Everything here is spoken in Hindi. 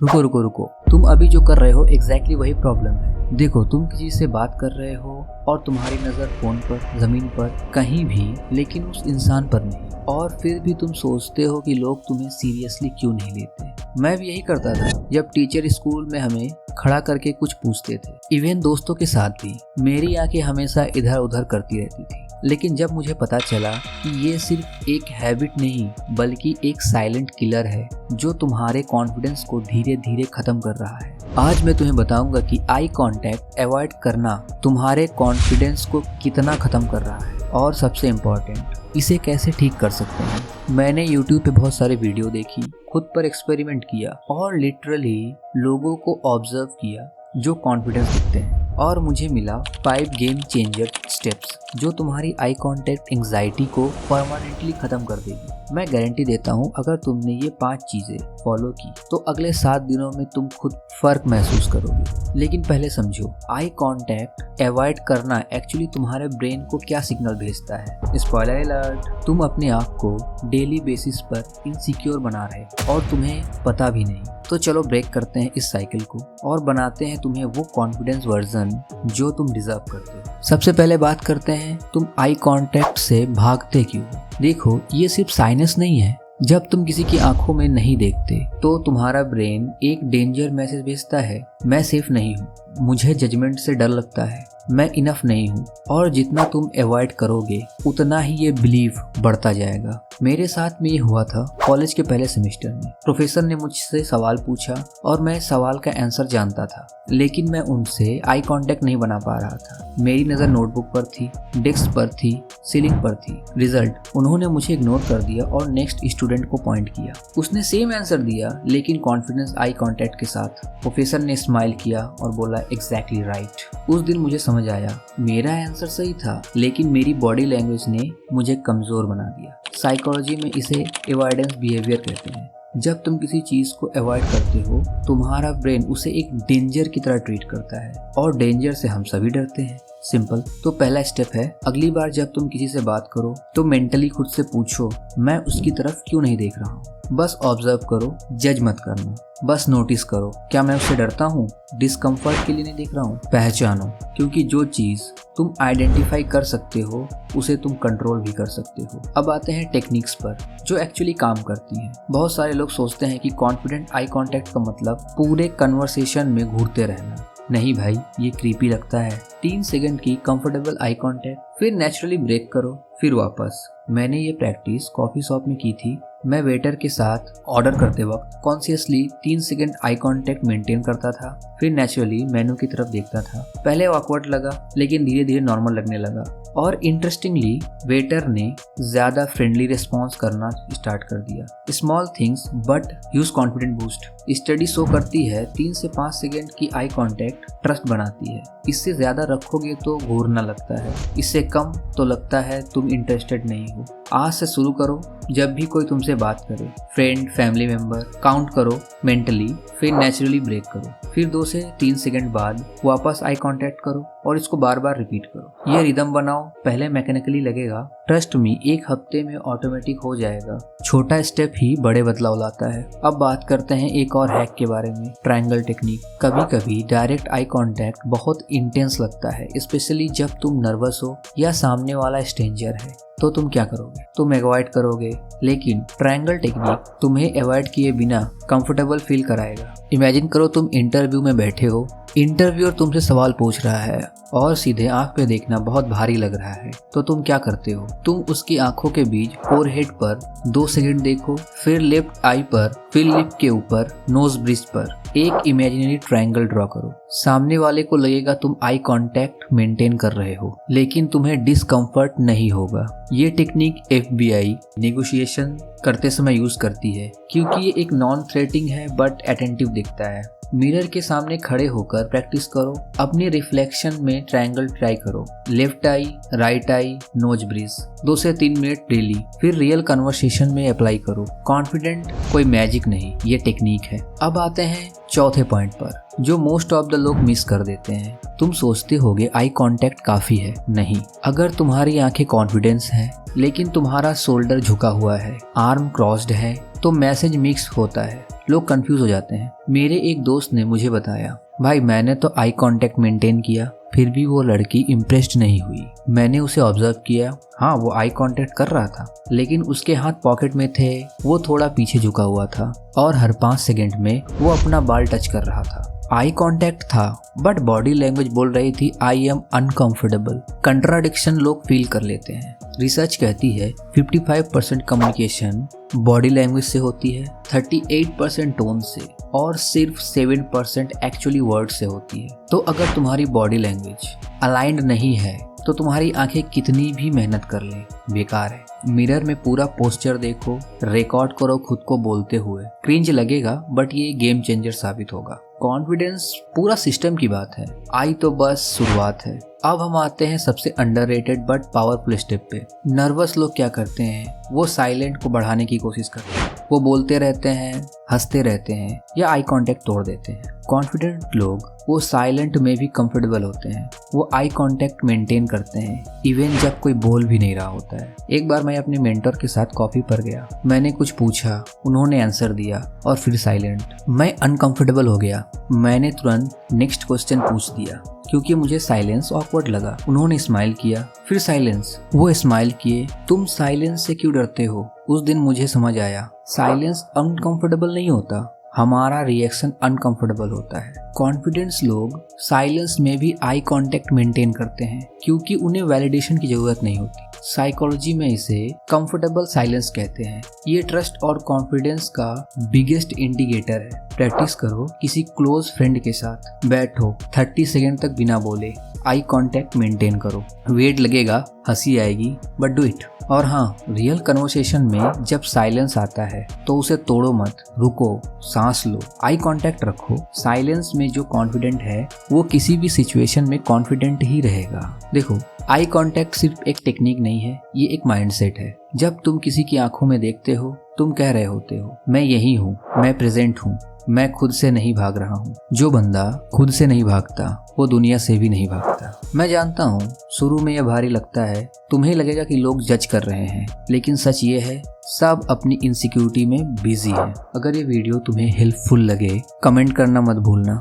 रुको रुको रुको, तुम अभी जो कर रहे हो एग्जैक्टली वही प्रॉब्लम है। देखो, तुम किसी से बात कर रहे हो और तुम्हारी नज़र फोन पर, जमीन पर, कहीं भी, लेकिन उस इंसान पर नहीं। और फिर भी तुम सोचते हो कि लोग तुम्हें सीरियसली क्यों नहीं लेते। मैं भी यही करता था जब टीचर स्कूल में हमें खड़ा करके कुछ पूछते थे। इवन दोस्तों के साथ भी मेरी आंखें हमेशा इधर उधर करती रहती थी। लेकिन जब मुझे पता चला कि ये सिर्फ एक हैबिट नहीं बल्कि एक साइलेंट किलर है जो तुम्हारे कॉन्फिडेंस को धीरे धीरे खत्म कर रहा है। आज मैं तुम्हें बताऊंगा कि आई कांटेक्ट अवॉइड करना तुम्हारे कॉन्फिडेंस को कितना खत्म कर रहा है और सबसे इम्पोर्टेंट, इसे कैसे ठीक कर सकते हैं। मैंने YouTube पे बहुत सारे वीडियो देखी, खुद पर एक्सपेरिमेंट किया और लिटरली लोगों को ऑब्जर्व किया जो कॉन्फिडेंस दिखते हैं, और मुझे मिला 5 गेम चेंजर स्टेप्स जो तुम्हारी आई कांटेक्ट एंजाइटी को परमानेंटली खत्म कर देगी। मैं गारंटी देता हूँ, अगर तुमने ये 5 चीजें फॉलो की तो अगले 7 दिनों में तुम खुद फर्क महसूस करोगे। लेकिन पहले समझो, आई कांटेक्ट अवॉइड करना एक्चुअली तुम्हारे ब्रेन को क्या सिग्नल भेजता है। स्पॉइलर अलर्ट, तुम अपने आप को डेली बेसिस पर इनसिक्योर बना रहे और तुम्हें पता भी नहीं। तो चलो ब्रेक करते हैं इस साइकिल को और बनाते हैं तुम्हें वो कॉन्फिडेंस वर्जन जो तुम डिजर्व करते हो। सबसे पहले बात करते हैं, तुम आई कांटेक्ट से भागते क्यों। देखो, ये सिर्फ साइनेस नहीं है। जब तुम किसी की आंखों में नहीं देखते तो तुम्हारा ब्रेन एक डेंजर मैसेज भेजता है, मैं सेफ नहीं हूँ, मुझे जजमेंट से डर लगता है, मैं इनफ नहीं हूँ। और जितना तुम अवॉइड करोगे उतना ही ये बिलीव बढ़ता जाएगा। मेरे साथ में ये हुआ था कॉलेज के पहले सेमेस्टर में। प्रोफेसर ने मुझसे सवाल पूछा और मैं सवाल का आंसर जानता था, लेकिन मैं उनसे आई कांटेक्ट नहीं बना पा रहा था। मेरी नज़र नोटबुक पर थी, डेस्क पर थी, सीलिंग पर थी। रिजल्ट, उन्होंने मुझे इग्नोर कर दिया और नेक्स्ट स्टूडेंट को पॉइंट किया। उसने सेम आंसर दिया लेकिन कॉन्फिडेंस आई कांटेक्ट के साथ। प्रोफेसर ने स्माइल किया और बोला एग्जैक्टली राइट। उस दिन मुझे समझ आया, मेरा आंसर सही था लेकिन मेरी बॉडी लैंग्वेज ने मुझे कमजोर बना दिया। साइकोलॉजी में इसे अवॉइडेंस बिहेवियर कहते हैं। जब तुम किसी चीज को अवॉइड करते हो, तुम्हारा ब्रेन उसे एक डेंजर की तरह ट्रीट करता है, और डेंजर से हम सभी डरते हैं। सिंपल। तो पहला स्टेप है, अगली बार जब तुम किसी से बात करो तो मेंटली खुद से पूछो, मैं उसकी तरफ क्यों नहीं देख रहा हूँ। बस ऑब्जर्व करो, जज मत करना। बस नोटिस करो, क्या मैं उससे डरता हूँ, डिस्कम्फर्ट के लिए नहीं देख रहा हूँ। पहचानो, क्योंकि जो चीज तुम आइडेंटिफाई कर सकते हो उसे तुम कंट्रोल भी कर सकते हो। अब आते हैं टेक्निक्स पर जो एक्चुअली काम करती हैं। बहुत सारे लोग सोचते हैं कि कॉन्फिडेंट आई कांटेक्ट का मतलब पूरे कन्वर्सेशन में घूरते रहना। नहीं भाई, ये क्रीपी लगता है। 3 सेकंड की कंफर्टेबल आई कांटेक्ट, फिर नेचुरली ब्रेक करो, फिर वापस। मैंने ये प्रैक्टिस कॉफी शॉप में की थी। मैं वेटर के साथ ऑर्डर करते वक्त consciously 3 second eye contact maintain करता था, फिर नेचुरली मेनू की तरफ देखता था। पहले ऑकवर्ड लगा लेकिन धीरे धीरे नॉर्मल लगने लगा, और इंटरेस्टिंगली वेटर ने ज्यादा फ्रेंडली रिस्पॉन्स करना स्टार्ट कर दिया। Small things but huge confident boost. Study show करती है 3 से 5 सेकंड की आई कांटेक्ट ट्रस्ट बनाती है। इससे ज्यादा रखोगे तो घूरना लगता है, इससे कम तो लगता है तुम इंटरेस्टेड नहीं हो। आज से शुरू करो, जब भी कोई तुमसे बात करे, फ्रेंड, फैमिली मेंबर, काउंट करो मेंटली, फिर नेचुरली ब्रेक करो, फिर 2 से 3 सेकंड बाद वापस आई कांटेक्ट करो और इसको बार बार रिपीट करो। ये रिदम बनाओ। पहले मैकेनिकली लगेगा, ट्रस्ट मी, 1 हफ्ते में ऑटोमेटिक हो जाएगा। छोटा स्टेप ही बड़े बदलाव लाता है। अब बात करते हैं एक और हैक के बारे में, ट्रायंगल टेक्निक। कभी कभी डायरेक्ट आई कांटेक्ट बहुत इंटेंस लगता है, स्पेशली जब तुम नर्वस हो या सामने वाला स्ट्रेंजर है। तो तुम क्या करोगे? तुम अवॉइड करोगे, लेकिन ट्रायंगल टेक्निक तुम्हें अवॉइड किए बिना कंफर्टेबल फील कराएगा। इमेजिन करो तुम इंटरव्यू में बैठे हो, इंटरव्यूअर तुमसे सवाल पूछ रहा है और सीधे आंख पे देखना बहुत भारी लग रहा है। तो तुम क्या करते हो? तुम उसकी आंखों के बीच फोरहेड पर 2 सेकंड देखो, फिर लेफ्ट आई पर, फिर लिप के ऊपर, नोज ब्रिज पर एक इमेजिनरी ट्रायंगल ड्रॉ करो। सामने वाले को लगेगा तुम आई कांटेक्ट मेंटेन कर रहे हो, लेकिन तुम्हें डिस्कम्फर्ट नहीं होगा। ये टेक्निक FBI नेगोशिएशन करते समय यूज करती है, क्योंकि ये एक नॉन थ्रेटिंग है बट अटेंटिव दिखता है। मिरर के सामने खड़े होकर प्रैक्टिस करो। अपने रिफ्लेक्शन में ट्रायंगल ट्राई करो, left eye, right eye, nose bridge, 2 से 3 मिनट डेली, फिर रियल कन्वर्सेशन में अप्लाई करो। कॉन्फिडेंट कोई मैजिक नहीं, ये टेक्निक है। अब आते हैं चौथे पॉइंट पर, जो मोस्ट ऑफ द लोग मिस कर देते हैं। तुम सोचते होगे आई कांटेक्ट काफी है। नहीं, अगर तुम्हारी आंखें कॉन्फिडेंस है लेकिन तुम्हारा शोल्डर झुका हुआ है, आर्म क्रॉस्ड है, तो मैसेज मिक्स होता है, लोग कंफ्यूज हो जाते हैं। मेरे एक दोस्त ने मुझे बताया, भाई मैंने तो आई कांटेक्ट मेंटेन किया, फिर भी वो लड़की इम्प्रेस्ड नहीं हुई। मैंने उसे ऑब्जर्व किया, हाँ वो आई कांटेक्ट कर रहा था, लेकिन उसके हाथ पॉकेट में थे, वो थोड़ा पीछे झुका हुआ था और हर 5 सेकंड में वो अपना बाल टच कर रहा था। आई कांटेक्ट था बट बॉडी लैंग्वेज बोल रही थी आई एम अनकंफर्टेबल। कंट्राडिक्शन लोग फील कर लेते हैं। रिसर्च कहती है 55% कम्युनिकेशन बॉडी लैंग्वेज से होती है, 38% टोन से और सिर्फ 7% एक्चुअली वर्ड से होती है। तो अगर तुम्हारी बॉडी लैंग्वेज अलाइंड नहीं है तो तुम्हारी आंखें कितनी भी मेहनत कर लें बेकार है। मिरर में पूरा पोस्चर देखो, रिकॉर्ड करो खुद को बोलते हुए, क्रिंज लगेगा बट ये गेम चेंजर साबित होगा। कॉन्फिडेंस पूरा सिस्टम की बात है, आई तो बस शुरुआत है। अब हम आते हैं सबसे अंडररेटेड बट पावरफुल स्टेप पे। नर्वस लोग क्या करते हैं, वो साइलेंट को बढ़ाने की कोशिश करते हैं, वो बोलते रहते हैं, हंसते रहते हैं या आई कांटेक्ट तोड़ देते हैं। कॉन्फिडेंट लोग वो साइलेंट में भी कंफर्टेबल होते हैं, वो आई कांटेक्ट मेंटेन करते हैं इवन जब कोई बोल भी नहीं रहा होता है। एक बार मैं अपने मेंटर के साथ कॉफी पर गया, मैंने कुछ पूछा, उन्होंने आंसर दिया और फिर साइलेंट। मैं अनकंफर्टेबल हो गया, मैंने तुरंत नेक्स्ट क्वेश्चन पूछ दिया क्योंकि मुझे साइलेंस ऑकवर्ड लगा। उन्होंने स्माइल किया, फिर साइलेंस, वो स्माइल किए। तुम साइलेंस से क्यों डरते हो? उस दिन मुझे समझ आया, साइलेंस अनकंफर्टेबल नहीं होता, हमारा रिएक्शन अनकंफर्टेबल होता है। कॉन्फिडेंस लोग साइलेंस में भी आई कांटेक्ट मेंटेन करते हैं क्योंकि उन्हें वैलिडेशन की जरूरत नहीं होती। साइकोलॉजी में इसे कंफर्टेबल साइलेंस कहते हैं। ये ट्रस्ट और कॉन्फिडेंस का बिगेस्ट इंडिकेटर है। प्रैक्टिस करो, किसी क्लोज फ्रेंड के साथ बैठो, 30 सेकंड तक बिना बोले आई कांटेक्ट मेंटेन करो। वेट लगेगा, हंसी आएगी, बट डू इट। और हाँ, रियल कन्वर्सेशन में जब साइलेंस आता है तो उसे तोड़ो मत, रुको, सांस लो, आई कांटेक्ट रखो। साइलेंस में जो कॉन्फिडेंट है वो किसी भी सिचुएशन में कॉन्फिडेंट ही रहेगा। देखो, आई कांटेक्ट सिर्फ एक टेक्निक नहीं है, ये एक माइंडसेट है। जब तुम किसी की आंखों में देखते हो, तुम कह रहे होते हो, मैं यही हूँ, मैं प्रेजेंट हूँ, मैं खुद से नहीं भाग रहा हूँ। जो बंदा खुद से नहीं भागता वो दुनिया से भी नहीं भागता। मैं जानता हूँ शुरू में यह भारी लगता है, तुम्हें लगेगा कि लोग जज कर रहे हैं, लेकिन सच ये है सब अपनी इनसिक्योरिटी में बिजी है। अगर ये वीडियो तुम्हें हेल्पफुल लगे, कमेंट करना मत भूलना।